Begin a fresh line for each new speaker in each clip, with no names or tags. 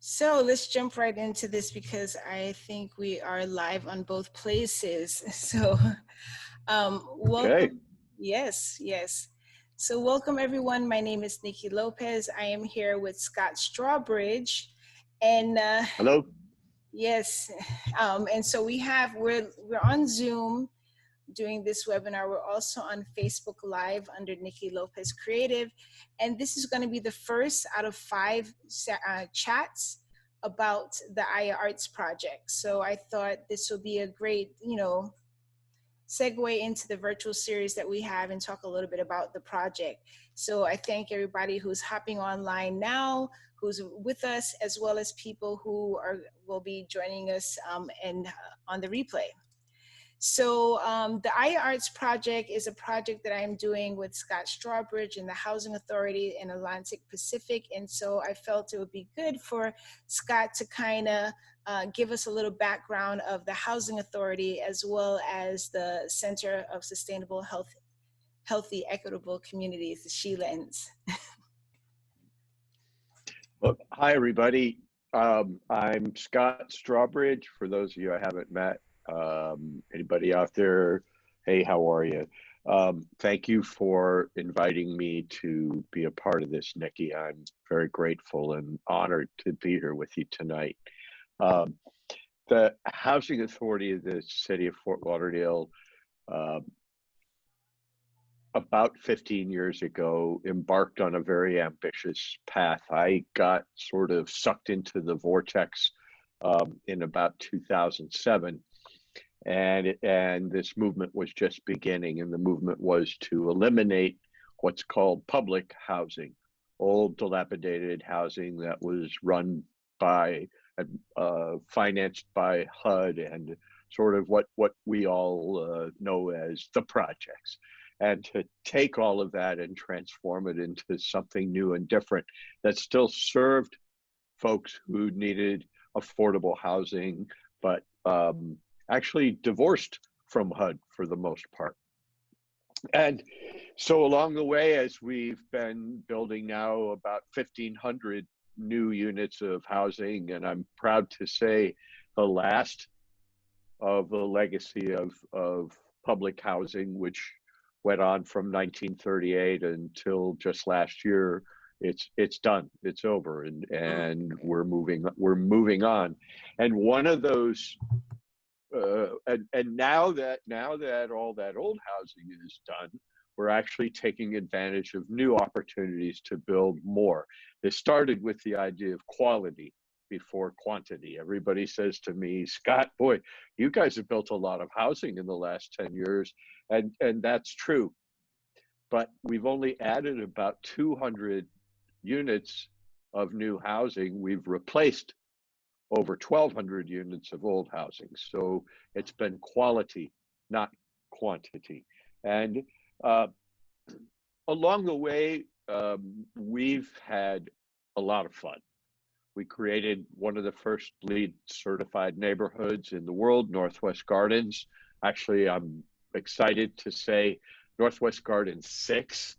So let's jump right into this because I think we are live on both places. So,
Okay.
welcome. Yes, yes. So, welcome everyone. My name is Niki Lopez. I am here with Scott Strawbridge, and
Hello.
yes, and so we're on Zoom doing this webinar. We're also on Facebook Live under Niki Lopez Creative. And this is going to be the first out of 5 chats about the IA Arts project. So I thought this would be a great, segue into the virtual series that we have and talk a little bit about the project. So I thank everybody who's hopping online now, who's with us, as well as people who will be joining us and on the replay. So the IA Arts Project is a project that I'm doing with Scott Strawbridge and the Housing Authority in Atlantic Pacific. And so I felt it would be good for Scott to kind of give us a little background of the Housing Authority as well as the Center of Sustainable Healthy, Equitable Communities, the SHELENS.
Well, hi, everybody. I'm Scott Strawbridge. For those of you I haven't met, anybody out there, hey, how are you? Thank you for inviting me to be a part of this, Nikki. I'm very grateful and honored to be here with you tonight. The Housing Authority of the City of Fort Lauderdale, about 15 years ago, embarked on a very ambitious path. I got sort of sucked into the vortex in about 2007. And this movement was just beginning, and the movement was to eliminate what's called public housing, old dilapidated housing that was run by, financed by HUD and sort of what we all know as the projects, and to take all of that and transform it into something new and different that still served folks who needed affordable housing, but actually divorced from HUD for the most part. And so along the way, as we've been building now about 1,500 new units of housing, and I'm proud to say the last of the legacy of public housing, which went on from 1938 until just last year, it's done, it's over, and we're moving on. And one of those and now that all that old housing is done, we're actually taking advantage of new opportunities to build more. This started with the idea of quality before quantity. Everybody says to me, Scott, boy, you guys have built a lot of housing in the last 10 years, and that's true. But we've only added about 200 units of new housing. We've replaced over 1,200 units of old housing. So it's been quality, not quantity. And along the way, we've had a lot of fun. We created one of the first LEED certified neighborhoods in the world, Northwest Gardens. Actually, I'm excited to say Northwest Gardens 6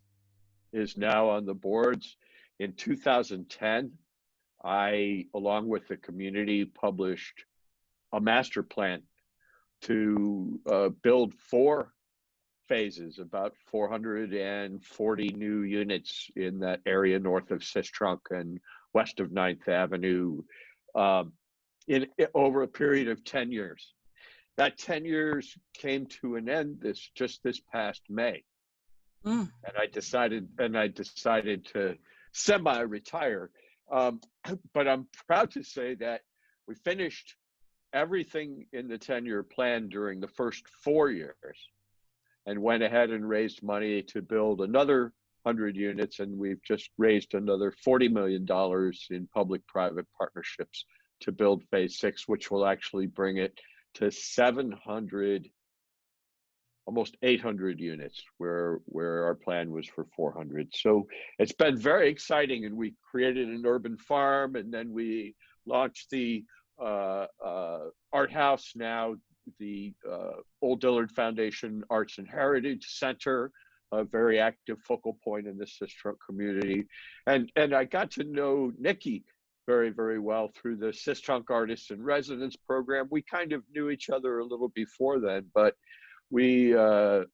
is now on the boards. In 2010, I, along with the community, published a master plan to build 4 phases, about 440 new units in that area north of Sistrunk and west of 9th Avenue in over a period of 10 years. That 10 years came to an end this past May. And I decided to semi-retire. But I'm proud to say that we finished everything in the 10-year plan during the first 4 years and went ahead and raised money to build another 100 units. And we've just raised another $40 million in public-private partnerships to build phase 6, which will actually bring it to 700, almost 800 units, where our plan was for 400. So it's been very exciting, and we created an urban farm, and then we launched the art house, now the Old Dillard Foundation Arts and Heritage Center, a very active focal point in the Sistrunk community. And I got to know Niki very, very well through the Sistrunk Artists in Residence program. We kind of knew each other a little before then, but we, over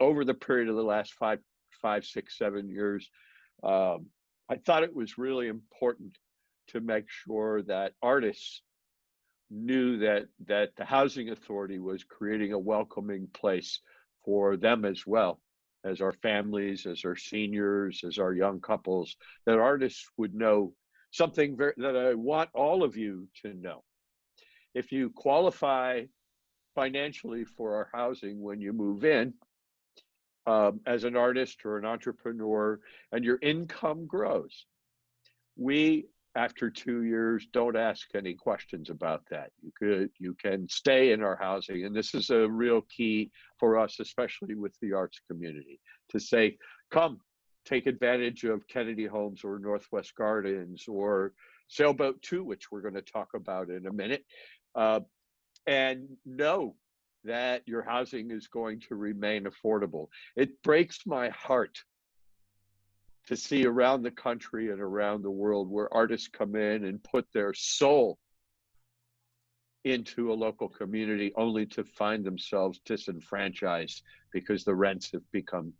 the period of the last 5, 6, 7 years, I thought it was really important to make sure that artists knew that the housing authority was creating a welcoming place for them as well as our families, as our seniors, as our young couples, that artists would know something that I want all of you to know. If you qualify financially for our housing when you move in, as an artist or an entrepreneur, and your income grows, we, after 2 years, don't ask any questions about that. You can stay in our housing, and this is a real key for us, especially with the arts community, to say, come, take advantage of Kennedy Homes or Northwest Gardens or Sailboat 2, which we're going to talk about in a minute, and know that your housing is going to remain affordable. It breaks my heart to see around the country and around the world where artists come in and put their soul into a local community only to find themselves disenfranchised because the rents have become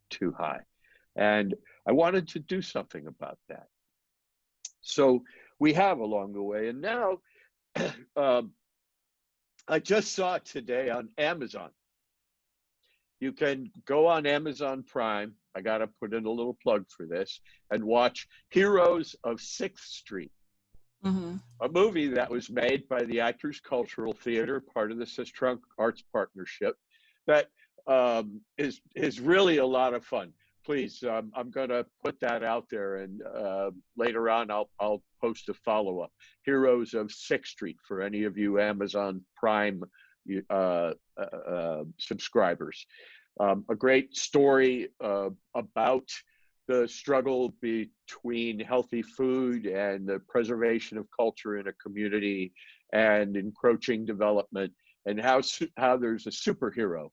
too high. And I wanted to do something about that. So we have along the way. And now I just saw it today on Amazon. You can go on Amazon Prime. I got to put in a little plug for this and watch Heroes of 6th Street, a movie that was made by the Actors Cultural Theater, part of the Sistrunk Arts Partnership, that is really a lot of fun. Please, I'm going to put that out there, and later on I'll post a follow-up. Heroes of 6th Street for any of you Amazon Prime subscribers. A great story about the struggle between healthy food and the preservation of culture in a community and encroaching development, and how there's a superhero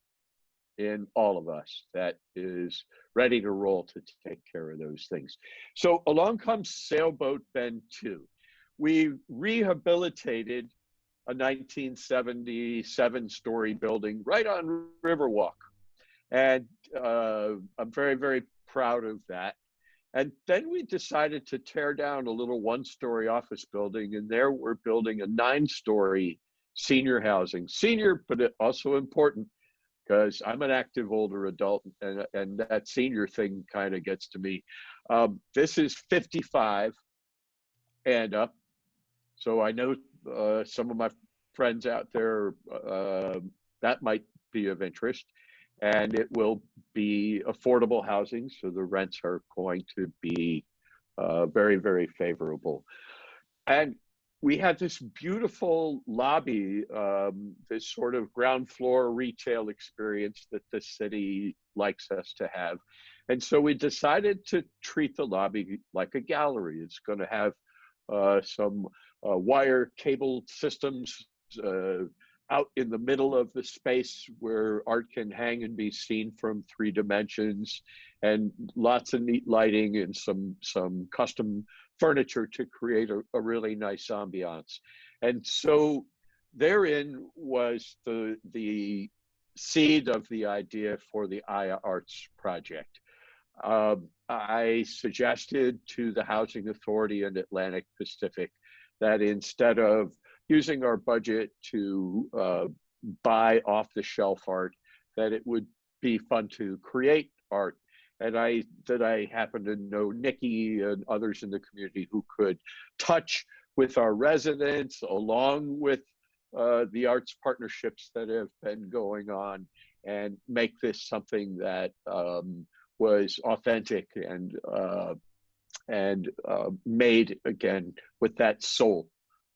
in all of us that is ready to roll to take care of those things. So along comes Sailboat Bend 2. We rehabilitated a 1977-story building right on Riverwalk. And I'm very, very proud of that. And then we decided to tear down a little 1-story office building, and there we're building a 9-story senior housing. Senior, but also important, because I'm an active older adult, and that senior thing kind of gets to me. This is 55 and up. So I know some of my friends out there, that might be of interest. And it will be affordable housing, so the rents are going to be very, very favorable. And we had this beautiful lobby, this sort of ground floor retail experience that the city likes us to have. And so we decided to treat the lobby like a gallery. It's going to have some wire cable systems out in the middle of the space where art can hang and be seen from 3 dimensions, and lots of neat lighting and some custom furniture to create a really nice ambiance. And so therein was the seed of the idea for the Aya Arts project. I suggested to the Housing Authority and Atlantic Pacific that instead of using our budget to buy off-the-shelf art, that it would be fun to create art. And I happen to know Niki and others in the community who could touch with our residents, along with the arts partnerships that have been going on, and make this something that was authentic and made, again, with that soul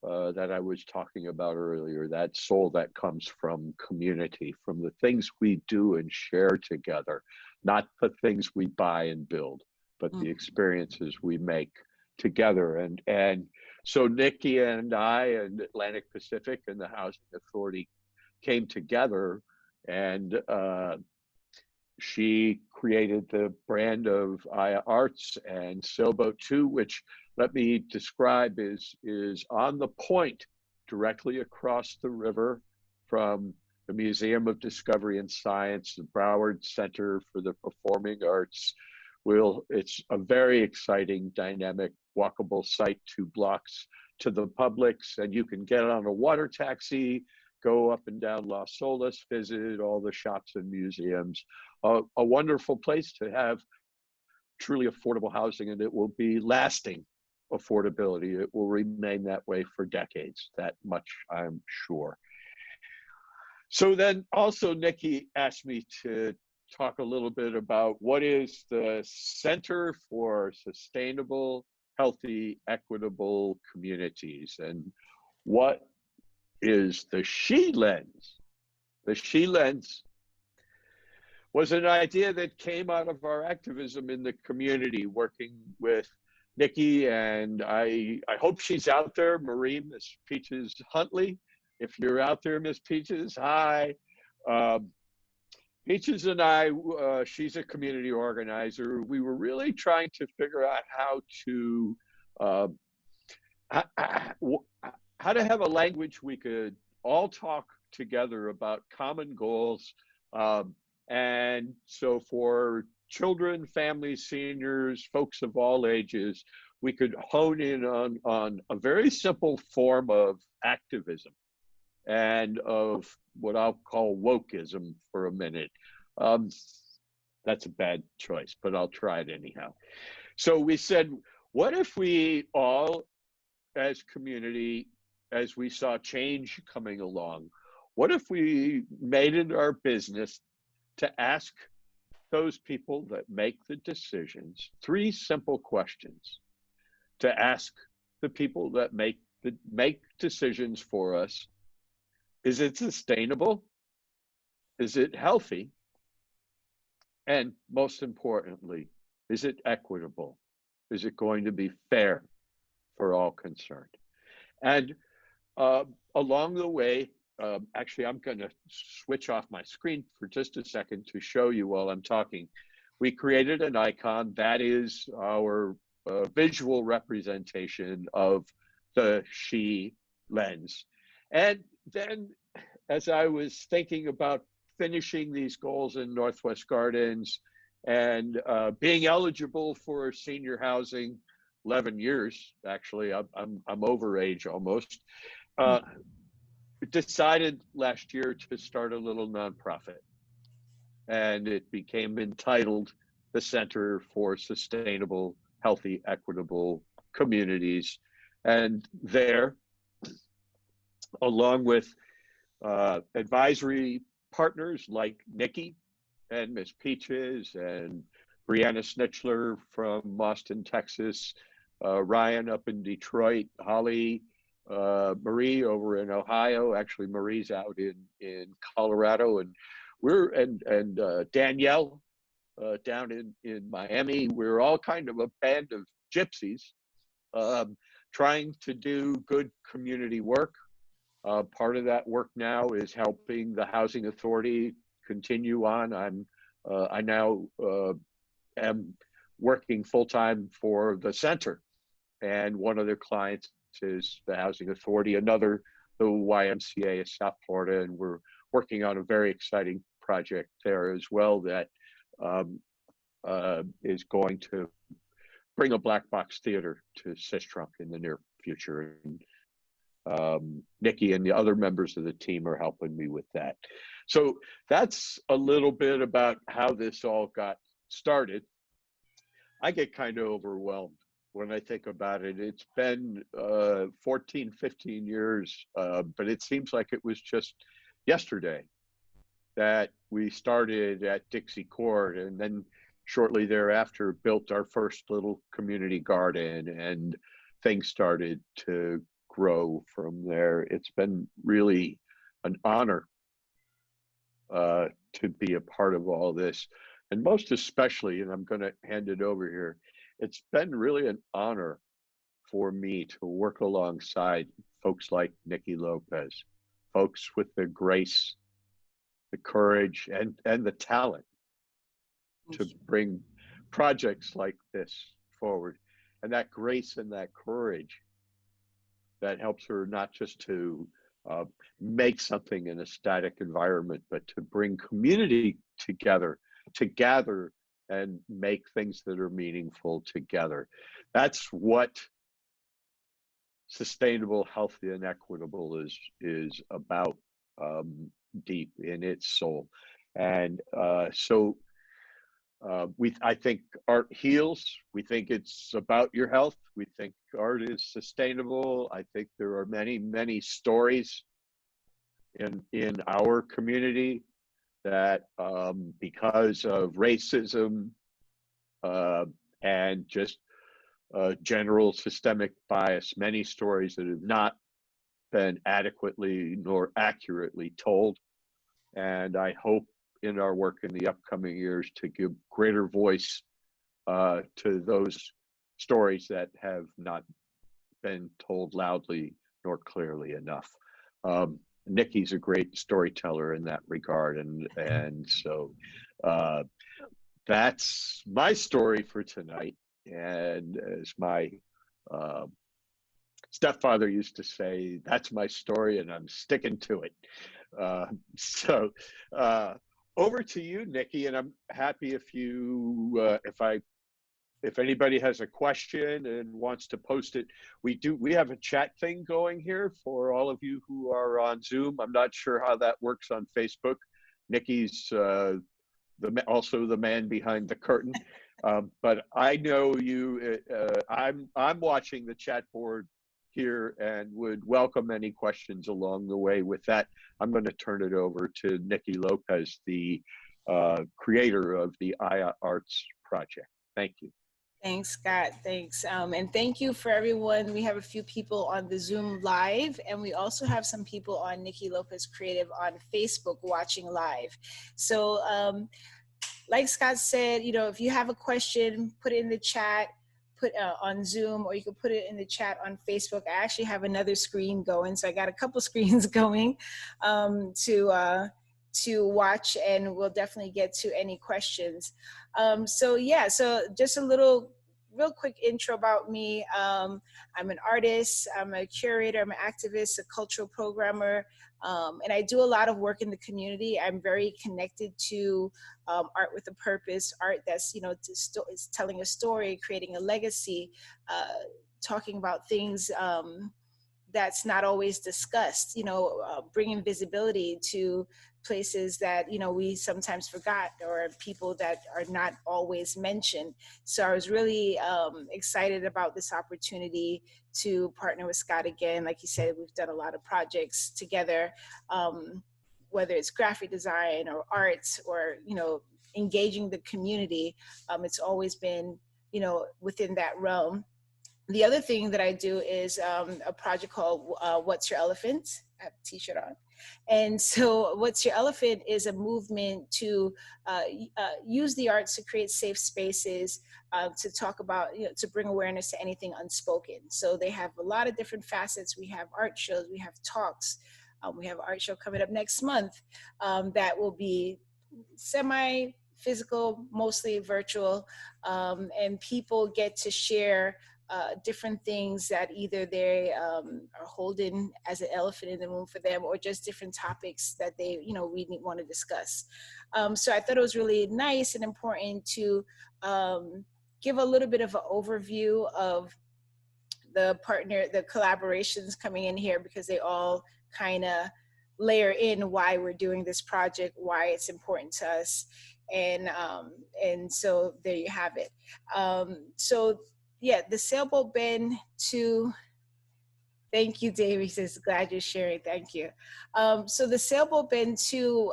that I was talking about earlier, that soul that comes from community, from the things we do and share together, not the things we buy and build, but the experiences we make together. And so Niki and I and Atlantic Pacific and the Housing Authority came together, and she created the brand of Aya Arts and Sailboat 2, which let me describe, is on the point directly across the river from the Museum of Discovery and Science, the Broward Center for the Performing Arts. It's a very exciting, dynamic, walkable site, 2 blocks to the Publix, and you can get on a water taxi, go up and down Las Olas, visit all the shops and museums. A wonderful place to have truly affordable housing, and it will be lasting affordability. It will remain that way for decades, that much I'm sure. So then also Niki asked me to talk a little bit about what is the Center for Sustainable, Healthy, Equitable Communities, and what is the She Lens. The She Lens was an idea that came out of our activism in the community, working with Niki, and I hope she's out there, Marie, Miss Peaches Huntley. If you're out there, Miss Peaches, hi. Peaches and I, she's a community organizer. We were really trying to figure out how to have a language we could all talk together about common goals. And so for children, families, seniors, folks of all ages, we could hone in on a very simple form of activism and of what I'll call wokeism for a minute. That's a bad choice, but I'll try it anyhow. So we said, what if we all, as community, as we saw change coming along, what if we made it our business to ask those people that make the decisions 3 simple questions, to ask the people that make decisions for us: is it sustainable? Is it healthy? And most importantly, is it equitable? Is it going to be fair for all concerned? And along the way, actually, I'm going to switch off my screen for just a second to show you while I'm talking. We created an icon that is our visual representation of the She Lens. And then as I was thinking about finishing these goals in Northwest Gardens and being eligible for senior housing, 11 years, actually, I'm over age almost, decided last year to start a little nonprofit. And it became entitled the Center for Sustainable, Healthy, Equitable Communities. And there, along with advisory partners like Niki and Miss Peaches and Brianna Snitchler from Austin, Texas, Ryan up in Detroit, Holly, Marie over in Ohio. Actually, Marie's out in Colorado, and Danielle down in Miami. We're all kind of a band of gypsies trying to do good community work. Part of that work now is helping the Housing Authority continue on. I now am working full-time for the center, and one of their clients is the Housing Authority, another the YMCA of South Florida, and we're working on a very exciting project there as well that is going to bring a black box theater to Sistrunk in the near future. And Niki and the other members of the team are helping me with that. So that's a little bit about how this all got started. I get kind of overwhelmed when I think about it. It's been 14, 15 years, but it seems like it was just yesterday that we started at Dixie Court, and then shortly thereafter built our first little community garden, and things started to grow from there. It's been really an honor to be a part of all this, and most especially, and I'm going to hand it over here, it's been really an honor for me to work alongside folks like Niki Lopez, folks with the grace, the courage, and the talent to bring projects like this forward. and that grace and that courage that helps her not just to make something in a static environment, but to bring community together, to gather and make things that are meaningful together. That's what sustainable, healthy, and equitable is about, deep in its soul. And I think art heals. We think it's about your health. We think art is sustainable. I think there are many, many stories in our community that because of racism and just general systemic bias, many stories that have not been adequately nor accurately told. And I hope in our work in the upcoming years to give greater voice to those stories that have not been told loudly nor clearly enough. Niki's a great storyteller in that regard, and so that's my story for tonight. And as my stepfather used to say, that's my story, and I'm sticking to it. Over to you, Niki, and I'm happy if anybody has a question and wants to post it. We have a chat thing going here for all of you who are on Zoom. I'm not sure how that works on Facebook. Niki's also the man behind the curtain, but I know you. I'm watching the chat board here and would welcome any questions along the way. With that, I'm going to turn it over to Niki Lopez, the creator of the Aya Arts Project. Thank you.
Thanks, Scott. Thanks. And thank you for everyone. We have a few people on the Zoom live, and we also have some people on Niki Lopez Creative on Facebook watching live. So like Scott said, if you have a question, put it in the chat, on Zoom, or you can put it in the chat on Facebook. I actually have another screen going, so I got a couple screens going to watch, and we'll definitely get to any questions. So just a real quick intro about me. I'm an artist, I'm a curator, I'm an activist, a cultural programmer, and I do a lot of work in the community. I'm very connected to art with a purpose, art that's, is telling a story, creating a legacy, talking about things that's not always discussed, bringing visibility to places that, we sometimes forgot, or people that are not always mentioned. So I was really excited about this opportunity to partner with Scott again. Like you said, we've done a lot of projects together, whether it's graphic design or arts or, engaging the community. It's always been, within that realm. The other thing that I do is a project called What's Your Elephant? I have a t-shirt on. And so What's Your Elephant is a movement to use the arts to create safe spaces, to talk about, to bring awareness to anything unspoken. So they have a lot of different facets. We have art shows, we have talks. We have an art show coming up next month that will be semi-physical, mostly virtual, and people get to share different things that either they are holding as an elephant in the room for them, or just different topics that they, we want to discuss. So I thought it was really nice and important to give a little bit of an overview of the collaborations coming in here, because they all kind of layer in why we're doing this project, why it's important to us. And so there you have it. The Sailboat Bend to, thank you, Dave. He says, glad you're sharing, thank you. So the Sailboat Bend 2,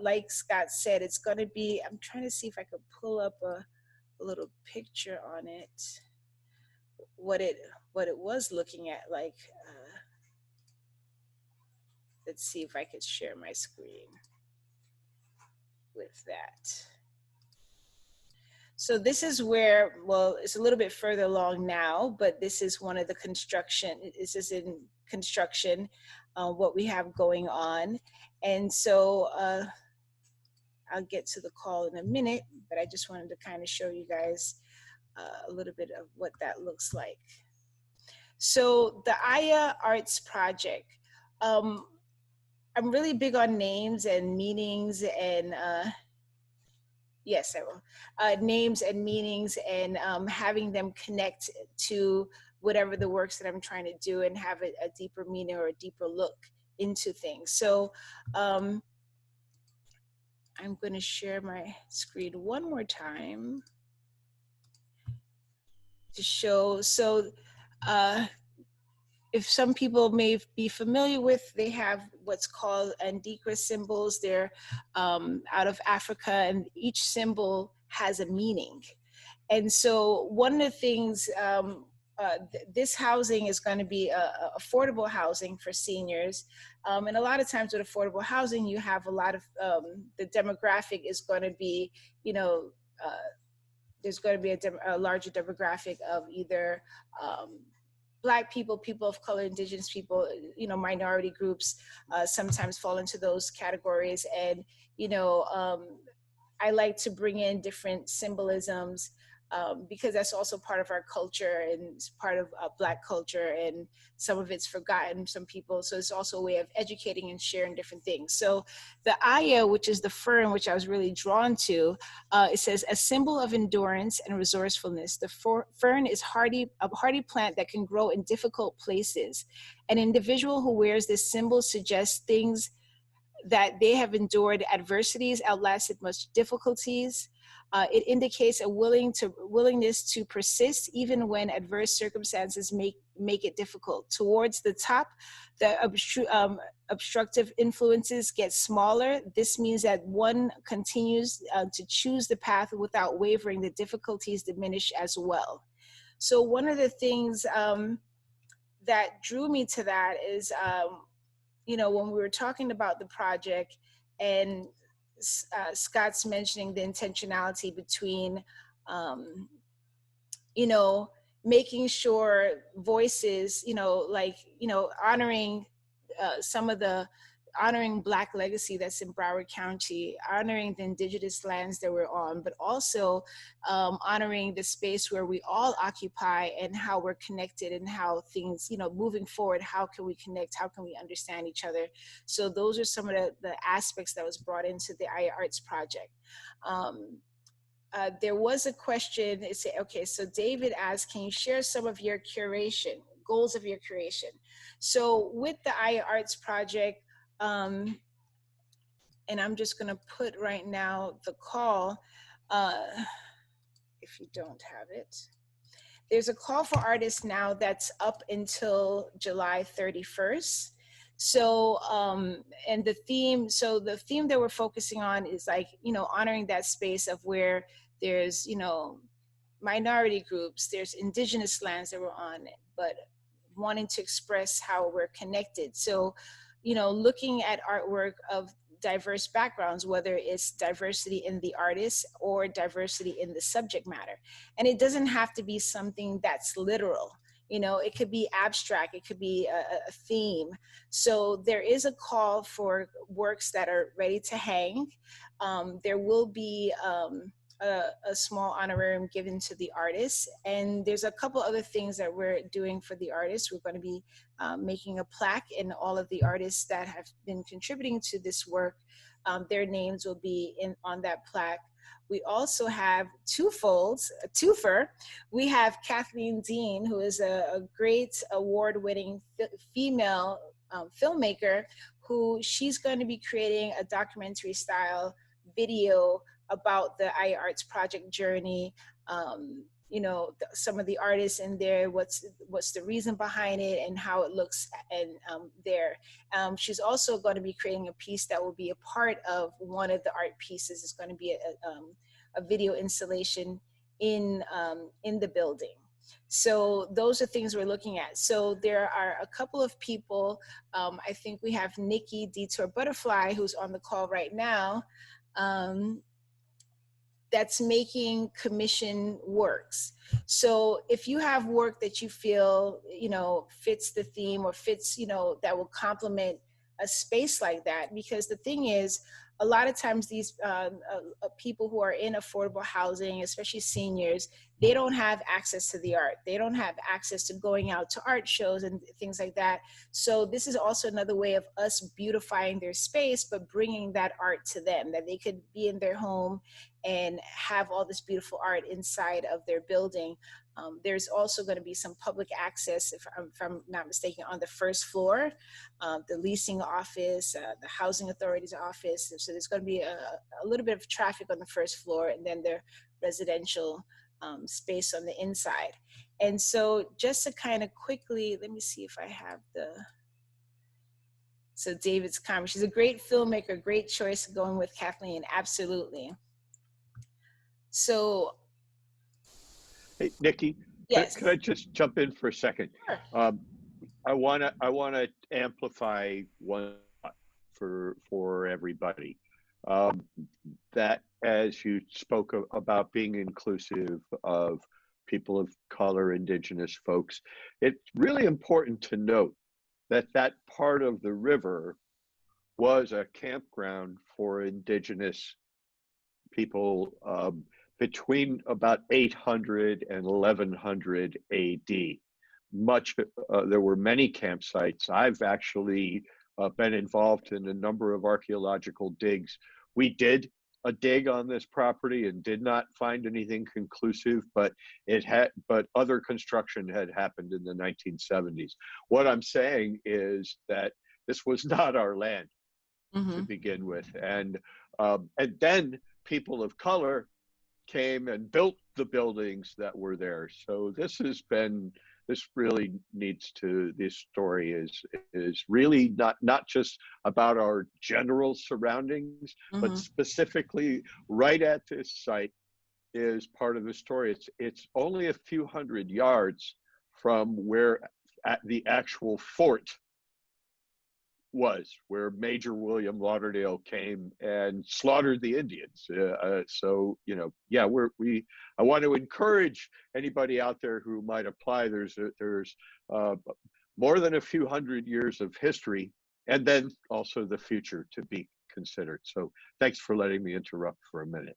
like Scott said, it's gonna be, I'm trying to see if I could pull up a little picture on it, what it was looking at, like, let's see if I could share my screen with that. So this is where, well, it's a little bit further along now, but this is one of the construction, this is in construction, what we have going on. And so I'll get to the call in a minute, but I just wanted to kind of show you guys a little bit of what that looks like. So the Aya Arts Project, I'm really big on names and meanings and yes, I will. Names and meanings and having them connect to whatever the works that I'm trying to do and have a deeper meaning or a deeper look into things. So I'm going to share my screen one more time to show. So if some people may be familiar with, they have what's called Andikra symbols. They're out of Africa, and each symbol has a meaning. And so one of the things, this housing is going to be affordable housing for seniors. And a lot of times with affordable housing, you have a lot of, the demographic is going to be, you know, there's going to be a larger demographic of either Black people, people of color, indigenous people, you know, minority groups sometimes fall into those categories. And, you know, I like to bring in different symbolisms because that's also part of our culture and it's part of Black culture, and some of it's forgotten, some people. So it's also a way of educating and sharing different things. So the Aya, which is the fern, which I was really drawn to, it says, a symbol of endurance and resourcefulness. The fern is a hardy plant that can grow in difficult places. An individual who wears this symbol suggests things that they have endured adversities, outlasted much difficulties. It indicates a willingness to persist even when adverse circumstances make it difficult. Towards the top, the obstructive influences get smaller. This means that one continues to choose the path without wavering. The difficulties diminish as well. So one of the things that drew me to that is, you know, when we were talking about the project and Scott's mentioning the intentionality between, you know, making sure voices, you know, like, you know, honoring honoring Black legacy that's in Broward County, honoring the indigenous lands that we're on, but also honoring the space where we all occupy and how we're connected and how things, you know, moving forward, how can we connect, how can we understand each other? So those are some of the aspects that was brought into the Aya Arts Project. There was a question, it said, okay, so David asked, can you share some of your curation, goals of your curation? So with the Aya Arts Project, and I'm just gonna put right now the call, if you don't have it. There's a call for artists now that's up until July 31st. So, and the theme that we're focusing on is like, you know, honoring that space of where there's, you know, minority groups, there's indigenous lands that we're on, but wanting to express how we're connected. So, you know, looking at artwork of diverse backgrounds, whether it's diversity in the artist or diversity in the subject matter. And it doesn't have to be something that's literal. You know, it could be abstract, it could be a theme. So there is a call for works that are ready to hang. There will be a small honorarium given to the artists. And there's a couple other things that we're doing for the artists. We're going to be making a plaque, and all of the artists that have been contributing to this work, their names will be on that plaque. We also have a twofer. We have Kathleen Dean, who is a great award-winning female filmmaker, who she's going to be creating a documentary style video about the Aya Arts Project journey. You know, some of the artists in there, what's the reason behind it and how it looks and there. She's also going to be creating a piece that will be a part of one of the art pieces. It's going to be a video installation in the building. So those are things we're looking at. So there are a couple of people, I think we have Nikki Detour Butterfly, who's on the call right now, that's making commission works. So if you have work that you feel, you know, fits the theme or fits, you know, that will complement a space like that, because the thing is, a lot of times these people who are in affordable housing, especially seniors, they don't have access to the art. They don't have access to going out to art shows and things like that. So this is also another way of us beautifying their space, but bringing that art to them, that they could be in their home and have all this beautiful art inside of their building. There's also going to be some public access, if I'm not mistaken, on the first floor, the leasing office, the housing authority's office. So there's going to be a little bit of traffic on the first floor, and then the residential space on the inside. And so just to kind of quickly, let me see if I have so David's comment. She's a great filmmaker, great choice going with Kathleen, absolutely. So,
Hey, Nikki,
yes.
could I just jump in for a second?
Sure.
I wanna amplify one for everybody. That as you spoke about being inclusive of people of color, indigenous folks, it's really important to note that that part of the river was a campground for indigenous people between about 800 and 1100 AD. There were many campsites. I've actually been involved in a number of archaeological digs. We did a dig on this property and did not find anything conclusive, but other construction had happened in the 1970s. What I'm saying is that this was not our land to begin with, and then people of color came and built the buildings that were there. So this really needs to, this story is really not just about our general surroundings, but specifically right at this site is part of the story. It's only a few hundred yards from where the actual fort was, where Major William Lauderdale came and slaughtered the Indians. So, you know, yeah, I want to encourage anybody out there who might apply. There's more than a few hundred years of history, and then also the future to be considered. So thanks for letting me interrupt for a minute.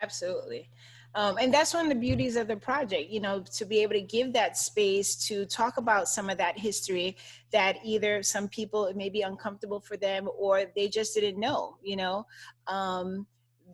Absolutely. And that's one of the beauties of the project, you know, to be able to give that space to talk about some of that history that either some people, it may be uncomfortable for them, or they just didn't know, you know.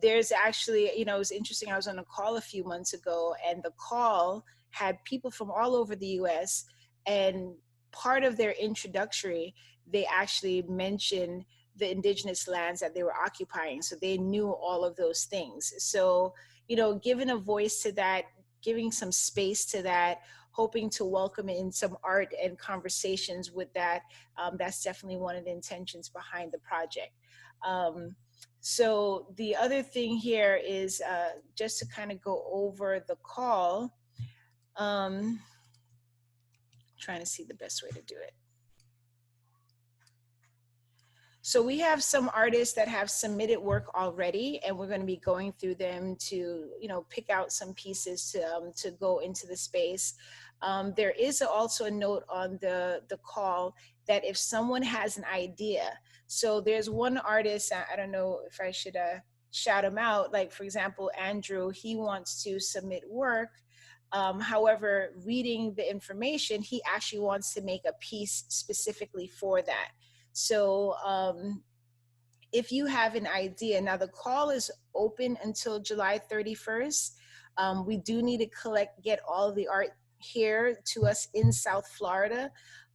There's actually, you know, it was interesting. I was on a call a few months ago, and the call had people from all over the US, and part of their introductory, they actually mentioned the indigenous lands that they were occupying. So they knew all of those things. So, you know, giving a voice to that, giving some space to that, hoping to welcome in some art and conversations with that, that's definitely one of the intentions behind the project. So the other thing here is just to kind of go over the call, trying to see the best way to do it. So we have some artists that have submitted work already, and we're going to be going through them to, you know, pick out some pieces to go into the space. There is also a note on the call that if someone has an idea, so there's one artist, I don't know if I should shout him out, like for example, Andrew, he wants to submit work. However, reading the information, he actually wants to make a piece specifically for that. So if you have an idea, now the call is open until July 31st. We do need to get all of the art here to us in South Florida.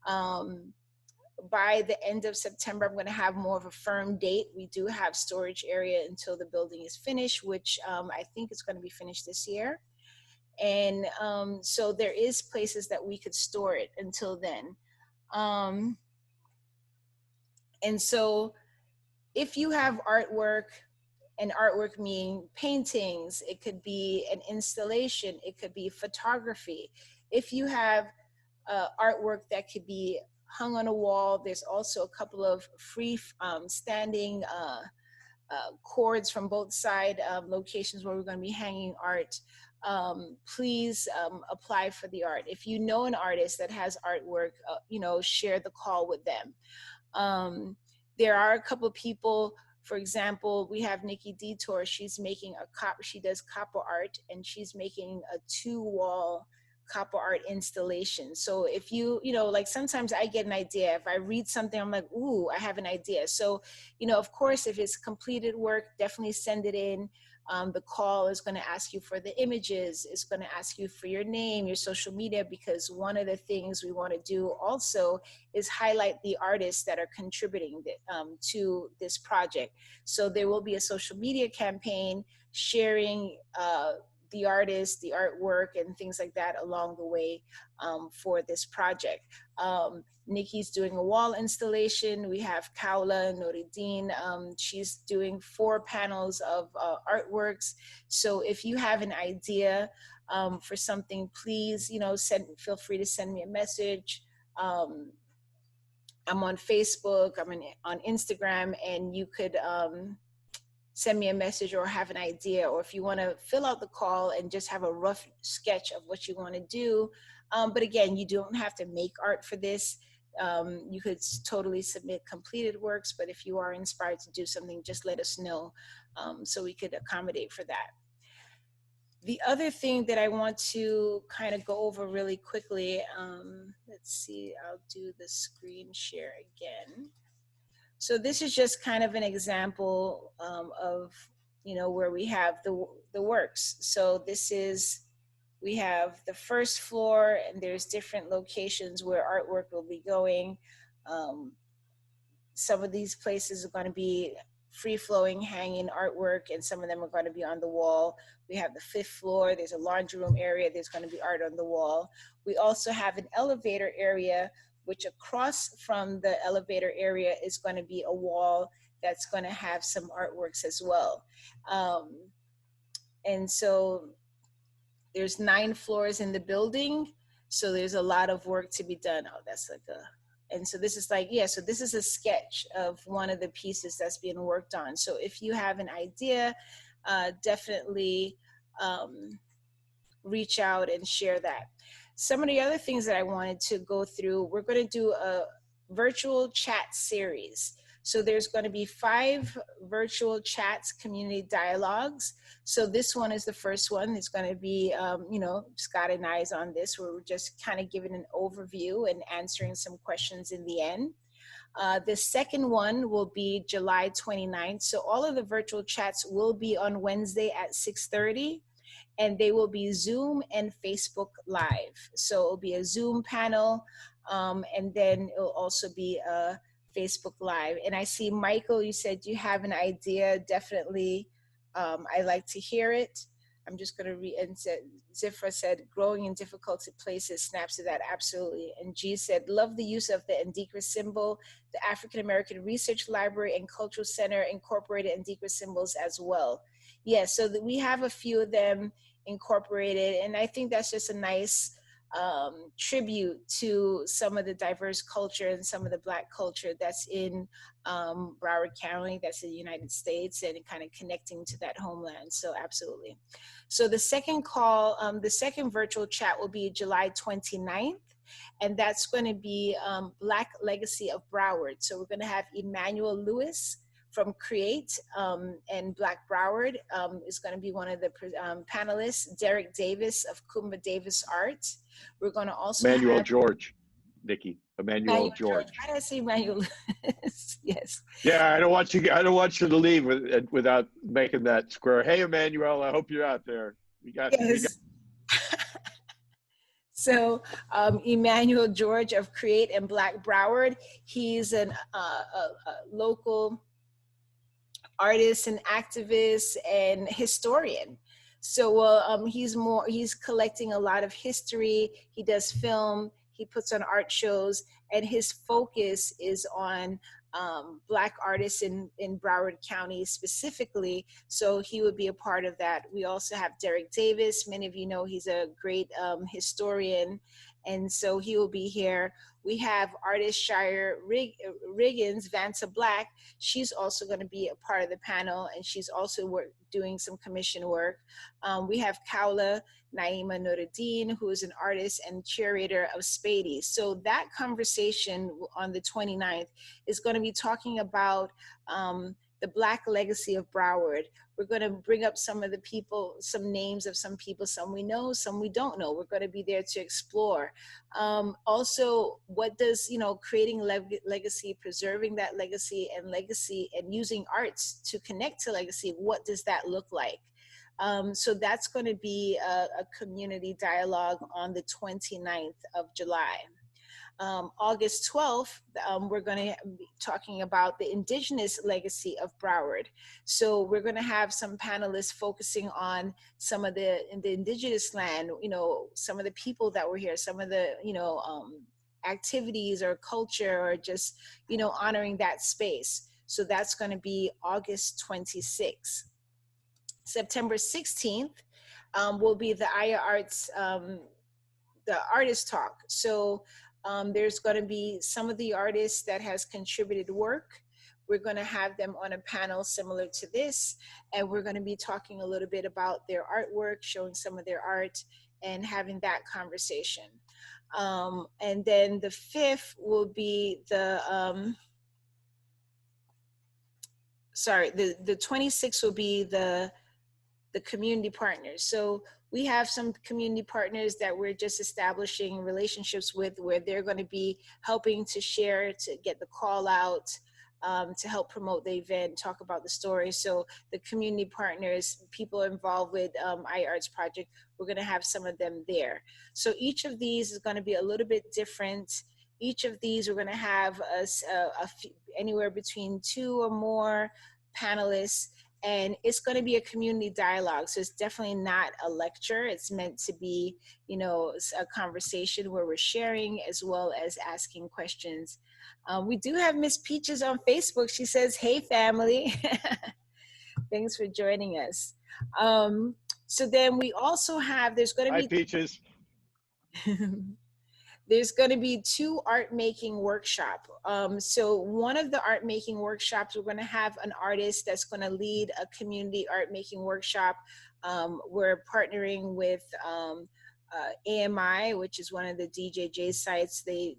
By the end of September, I'm going to have more of a firm date. We do have storage area until the building is finished, which I think is going to be finished this year. And so there is places that we could store it until then. And so if you have artwork, and artwork meaning paintings, it could be an installation, it could be photography. If you have artwork that could be hung on a wall, there's also a couple of free standing cords from both side locations where we're going to be hanging art. Please apply for the art. If you know an artist that has artwork, you know, share the call with them. there are a couple of people, for example, we have Nikki Detour. She's making she does copper art, and she's making a 2-wall copper art installation. So if like sometimes I get an idea. If I read something, I'm like, ooh, I have an idea. So, of course, if it's completed work, definitely send it in. The call is going to ask you for the images. It's going to ask you for your name, your social media, because one of the things we want to do also is highlight the artists that are contributing to this project. So there will be a social media campaign sharing the artists, the artwork, and things like that along the way for this project. Nikki's doing a wall installation. We have Kaula Noridin. She's doing 4 panels of artworks. So if you have an idea for something, please, feel free to send me a message. I'm on Facebook, I'm on Instagram, and you could send me a message or have an idea, or if you want to fill out the call and just have a rough sketch of what you want to do. But again, you don't have to make art for this. You could totally submit completed works, but if you are inspired to do something, just let us know so we could accommodate for that. The other thing that I want to kind of go over really quickly, let's see, I'll do the screen share again. So this is just kind of an example of, where we have the works. So we have the first floor, and there's different locations where artwork will be going. Some of these places are going to be free-flowing, hanging artwork, and some of them are going to be on the wall. We have the 5th floor. There's a laundry room area. There's going to be art on the wall. We also have an elevator area, which across from the elevator area is going to be a wall that's going to have some artworks as well. And so there's 9 floors in the building. So there's a lot of work to be done. Oh, that's like and so this is like, yeah, so this is a sketch of one of the pieces that's being worked on. So if you have an idea, definitely reach out and share that. Some of the other things that I wanted to go through, we're going to do a virtual chat series. So there's going to be 5 virtual chats, community dialogues. So this one is the first one. It's going to be, Scott and I is on this, where we're just kind of giving an overview and answering some questions in the end. The second one will be July 29th. So all of the virtual chats will be on Wednesday at 6:30. And they will be Zoom and Facebook Live. So it'll be a Zoom panel, and then it'll also be a Facebook Live. And I see, Michael, you said you have an idea. Definitely, I like to hear it. I'm just going to read, and Zifra said, growing in difficult places, snaps to that, absolutely. And G said, love the use of the Ndikra symbol. The African American Research Library and Cultural Center incorporated Ndikra symbols as well. Yes, so we have a few of them incorporated, and I think that's just a nice tribute to some of the diverse culture and some of the Black culture that's in Broward County, that's in the United States, and kind of connecting to that homeland. So absolutely. So the second call, the second virtual chat will be July 29th. And that's going to be Black Legacy of Broward. So we're going to have Emmanuel Lewis from Create and Black Broward is going to be one of the panelists. Derek Davis of Kumba Davis Art. We're going to also
Emmanuel
have
George, Nikki. Emmanuel George.
Why did I say Emmanuel? Yes.
Yeah, I don't want you to leave without making that square. Hey, Emmanuel, I hope you're out there.
Yes. So Emmanuel George of Create and Black Broward, he's a local artist and activist and historian. So he's collecting a lot of history. He does film, he puts on art shows, and his focus is on Black artists in Broward County specifically. So he would be a part of that. We also have Derek Davis. Many of you know he's a great historian, and so he will be here. We have artist Shire Riggins, Vanta Black. She's also going to be a part of the panel, and she's also doing some commission work. We have Kaula Naima Nuruddin, who is an artist and curator of Spady. So that conversation on the 29th is going to be talking about the Black legacy of Broward. We're going to bring up some of the people, some names of some people, some we know, some we don't know. We're going to be there to explore. Also, what does, creating legacy, preserving that legacy and using arts to connect to legacy, what does that look like? So that's going to be a community dialogue on the 29th of July. August 12th, we're going to be talking about the indigenous legacy of Broward. So we're going to have some panelists focusing on some of the indigenous land, some of the people that were here, some of the, activities or culture, or just, honoring that space. So that's going to be August 26th. September 16th will be the Aya Arts, the artist talk. So there's going to be some of the artists that has contributed work. We're going to have them on a panel similar to this, and we're going to be talking a little bit about their artwork, showing some of their art, and having that conversation. And then the 5th will be the 26th will be the community partners. So we have some community partners that we're just establishing relationships with, where they're going to be helping to share, to get the call out, to help promote the event, talk about the story. So the community partners, people involved with iArts Project, we're going to have some of them there. So each of these is going to be a little bit different. Each of these we're going to have anywhere between 2 or more panelists. And it's going to be a community dialogue. So it's definitely not a lecture. It's meant to be, a conversation where we're sharing as well as asking questions. We do have Miss Peaches on Facebook. She says, "Hey, family." Thanks for joining us. So then we also have, there's going to be—
Hi, Peaches.
There's going to be 2 art making workshops. So one of the art making workshops, we're going to have an artist that's going to lead a community art making workshop. We're partnering with AMI, which is one of the DJJ sites. They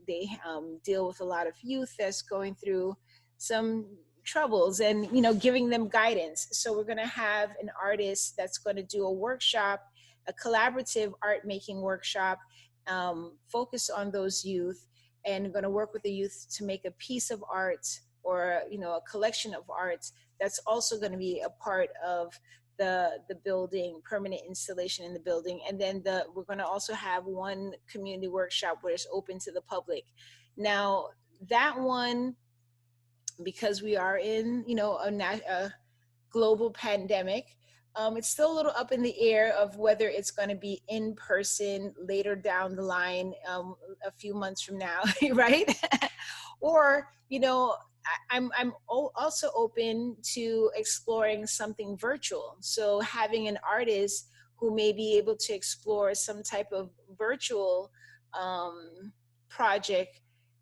deal with a lot of youth that's going through some troubles and, giving them guidance. So we're going to have an artist that's going to do a workshop, a collaborative art making workshop, focus on those youth, and going to work with the youth to make a piece of art or a collection of art that's also going to be a part of the building, permanent installation in the building. And then we're going to also have one community workshop where it's open to the public. Now that one, because we are in a global pandemic, it's still a little up in the air of whether it's going to be in person later down the line, a few months from now, right? Or, I'm also open to exploring something virtual. So having an artist who may be able to explore some type of virtual project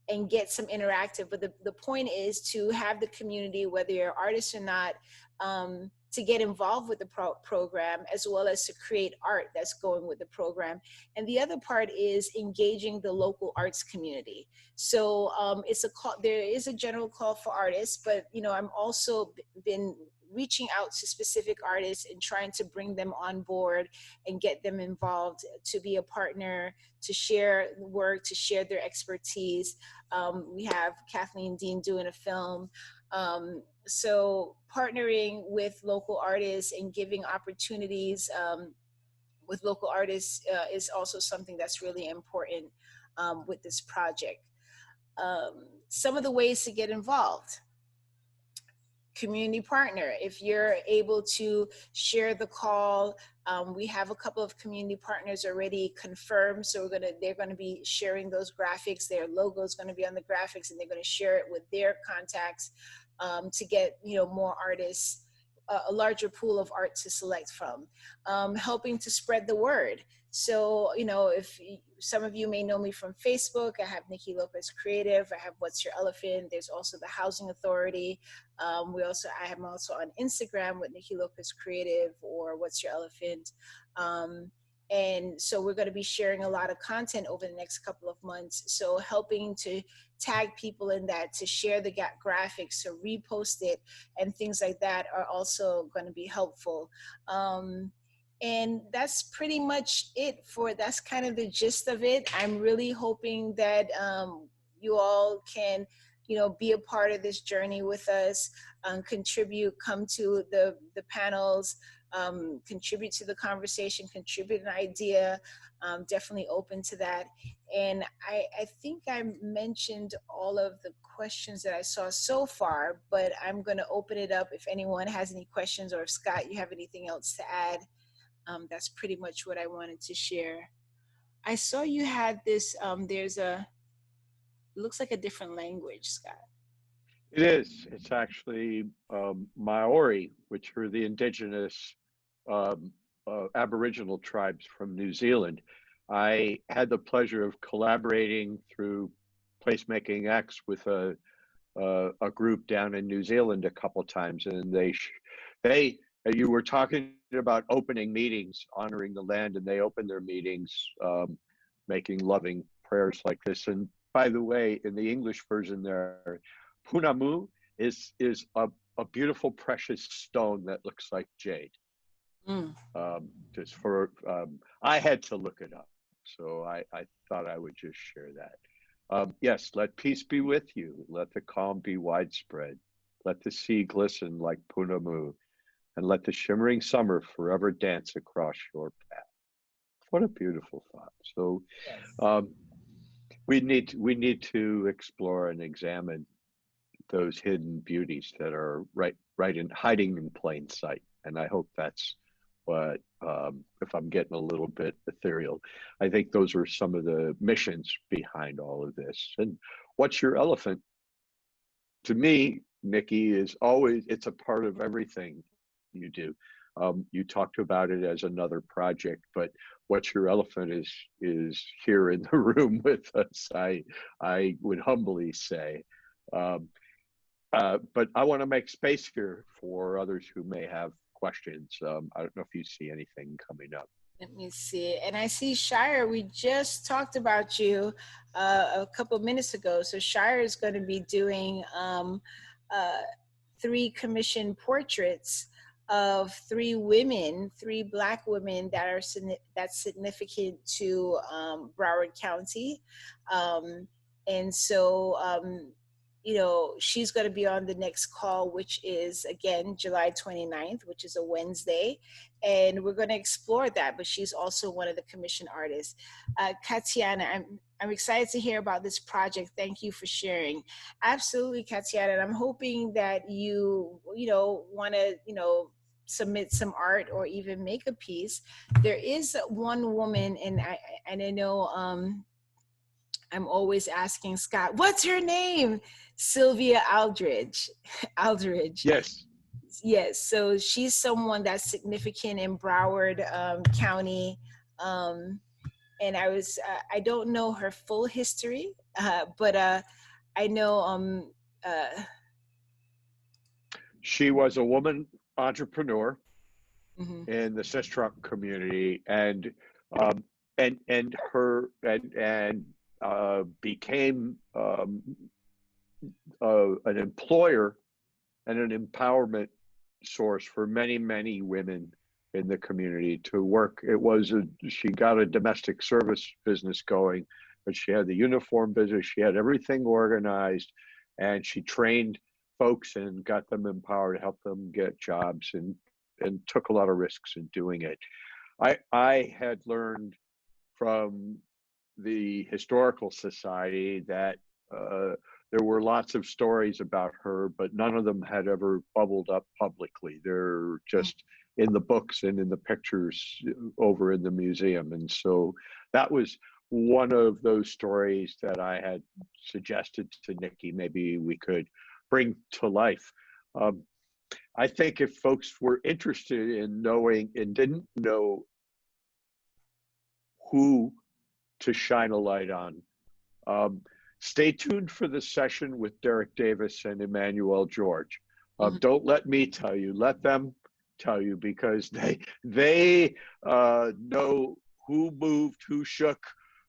and get some interactive. But the point is to have the community, whether you're an artist or not, to get involved with the program, as well as to create art that's going with the program. And the other part is engaging the local arts community. So there is a general call for artists, but I'm also been reaching out to specific artists and trying to bring them on board and get them involved to be a partner, to share work, to share their expertise. We have Kathleen Dean doing a film. So partnering with local artists and giving opportunities with local artists is also something that's really important with this project. Some of the ways to get involved: community partner. If you're able to share the call, we have a couple of community partners already confirmed. So they're gonna be sharing those graphics. Their logo is gonna be on the graphics, and they're gonna share it with their contacts to get more artists, a larger pool of art to select from. Helping to spread the word. So, if some of you may know me from Facebook, I have Niki Lopez Creative. I have What's Your Elephant. There's also the Housing Authority. I am also on Instagram with Niki Lopez Creative or What's Your Elephant. And so we're going to be sharing a lot of content over the next couple of months. So helping to tag people in that, to share the graphics, to repost it, and things like that are also going to be helpful. And that's pretty much it that's kind of the gist of it. I'm really hoping that you all can, be a part of this journey with us, contribute, come to the panels, contribute to the conversation, contribute an idea. Definitely open to that. And I think I mentioned all of the questions that I saw so far, but I'm going to open it up if anyone has any questions, or if Scott, you have anything else to add. That's pretty much what I wanted to share. I saw you had this, it looks like a different language, Scott.
It is. It's actually Maori, which are the indigenous Aboriginal tribes from New Zealand. I had the pleasure of collaborating through Placemaking X with a group down in New Zealand a couple times, and you were talking about opening meetings, honoring the land, and they opened their meetings making loving prayers like this. And by the way, in the English version there, Punamu is a beautiful precious stone that looks like jade. Just for I had to look it up, so I thought I would just share that. Yes, let peace be with you. Let the calm be widespread. Let the sea glisten like Punamu, and let the shimmering summer forever dance across your path. What a beautiful thought. So we need to explore and examine those hidden beauties that are right in hiding in plain sight. And I hope that's what, if I'm getting a little bit ethereal, I think those are some of the missions behind all of this. And What's Your Elephant? To me, Niki, is always, it's a part of everything you do. You talked about it as another project, but What's Your Elephant is here in the room with us, I would humbly say. But I want to make space here for others who may have questions. I don't know if you see anything coming up.
Let me see. And I see Shire, we just talked about you a couple of minutes ago. So Shire is going to be doing 3 commissioned portraits of 3 Black women that are that's significant to Broward County. And so she's going to be on the next call, which is again July 29th, which is a Wednesday, and we're going to explore that. But she's also one of the commission artists. Katiana, I'm excited to hear about this project. Thank you for sharing. Absolutely, Katiana. And I'm hoping that you want to submit some art or even make a piece. There is one woman, and I know I'm always asking Scott, what's her name? Sylvia Aldridge. Aldridge.
Yes.
Yes. So she's someone that's significant in Broward County. And I don't know her full history, but I know.
She was a woman entrepreneur in the Sistrunk community, and became an employer and an empowerment source for many women in the community to work. She got a domestic service business going, but she had the uniform business. She had everything organized, and she trained folks and got them empowered, helped them get jobs, and took a lot of risks in doing it. I had learned from the Historical Society that there were lots of stories about her, but none of them had ever bubbled up publicly. They're just in the books and in the pictures over in the museum. And so that was one of those stories that I had suggested to Niki maybe we could bring to life. I think if folks were interested in knowing and didn't know who to shine a light on. Stay tuned for the session with Derek Davis and Emmanuel George. Don't let me tell you, let them tell you, because they know who moved, who shook,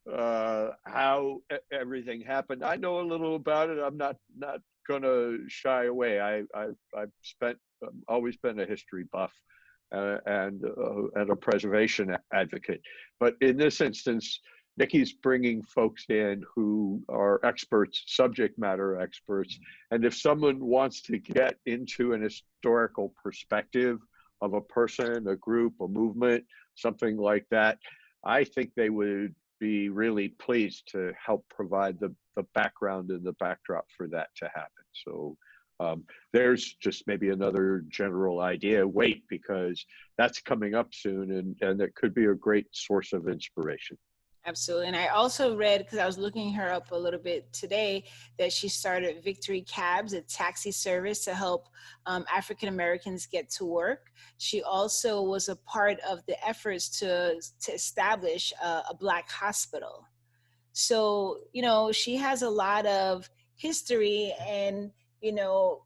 how everything happened. I know a little about it. I'm not gonna shy away. I've always been a history buff and a preservation advocate. But in this instance, Niki's bringing folks in who are experts, subject matter experts. And if someone wants to get into an historical perspective of a person, a group, a movement, something like that, I think they would be really pleased to help provide the background and the backdrop for that to happen. So there's just maybe another general idea. Wait, because that's coming up soon, and it could be a great source of inspiration.
Absolutely. And I also read, because I was looking her up a little bit today, that she started Victory Cabs, a taxi service to help African Americans get to work. She also was a part of the efforts to establish a Black hospital. So, you know, she has a lot of history and, you know,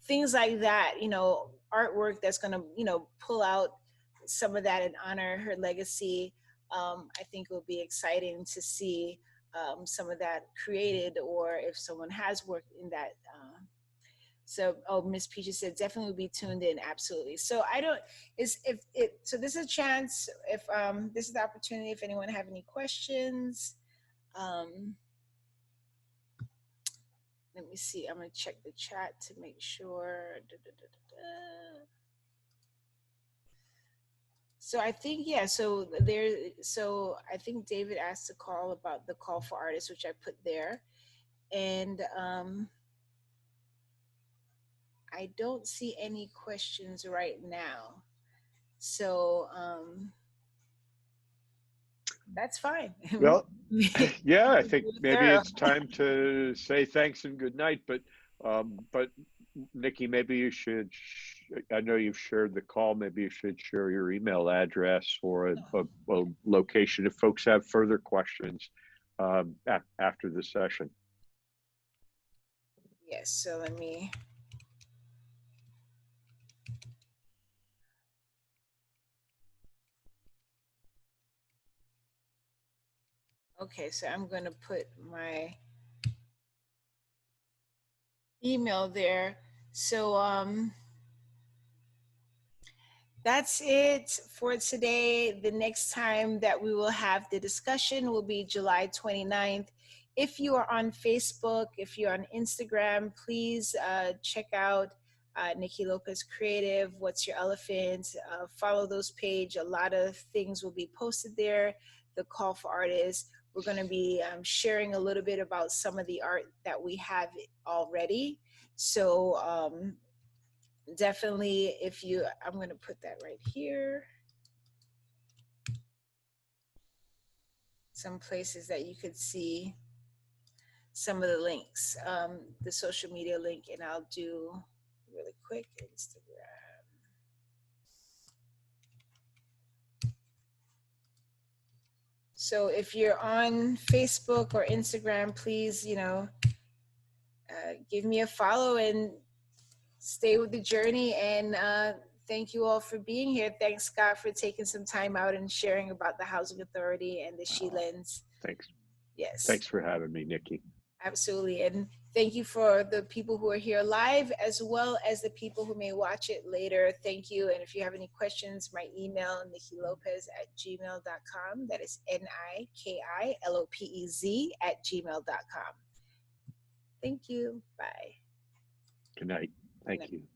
things like that, you know, artwork that's going to, you know, pull out some of that and honor her legacy. I think it will be exciting to see some of that created, or if someone has worked in that. So, oh, Miss Peaches said definitely be tuned in. Absolutely. So so this is a chance, if this is the opportunity, if anyone have any questions. Let me see. I'm going to check the chat to make sure. So I think, yeah, so I think David asked a call about the call for artists, which I put there. And I don't see any questions right now. So that's fine.
Well, yeah, I think maybe it's time to say thanks and good night. But Niki, maybe you should. I know you've shared the call. Maybe you should share your email address or a location if folks have further questions after the session.
Yes. So let me. Okay, so I'm going to put my email there. So that's it for today. The next time that we will have the discussion will be July 29th. If you are on Facebook, if you're on Instagram, please check out Niki Lopez Creative, What's Your Elephant? Follow those pages. A lot of things will be posted there. The call for artists. We're going to be sharing a little bit about some of the art that we have already. So definitely, I'm going to put that right here. Some places that you could see some of the links, the social media link, and I'll do really quick Instagram. So if you're on Facebook or Instagram, please, you know, give me a follow and stay with the journey. And thank you all for being here. Thanks, Scott, for taking some time out and sharing about the Housing Authority and the She Lens.
Thanks.
Yes.
Thanks for having me, Niki.
Absolutely. And thank you for the people who are here live, as well as the people who may watch it later. Thank you. And if you have any questions, my email, nikilopez@gmail.com. That is nikilopez@gmail.com. Thank you. Bye.
Good night. Thank you.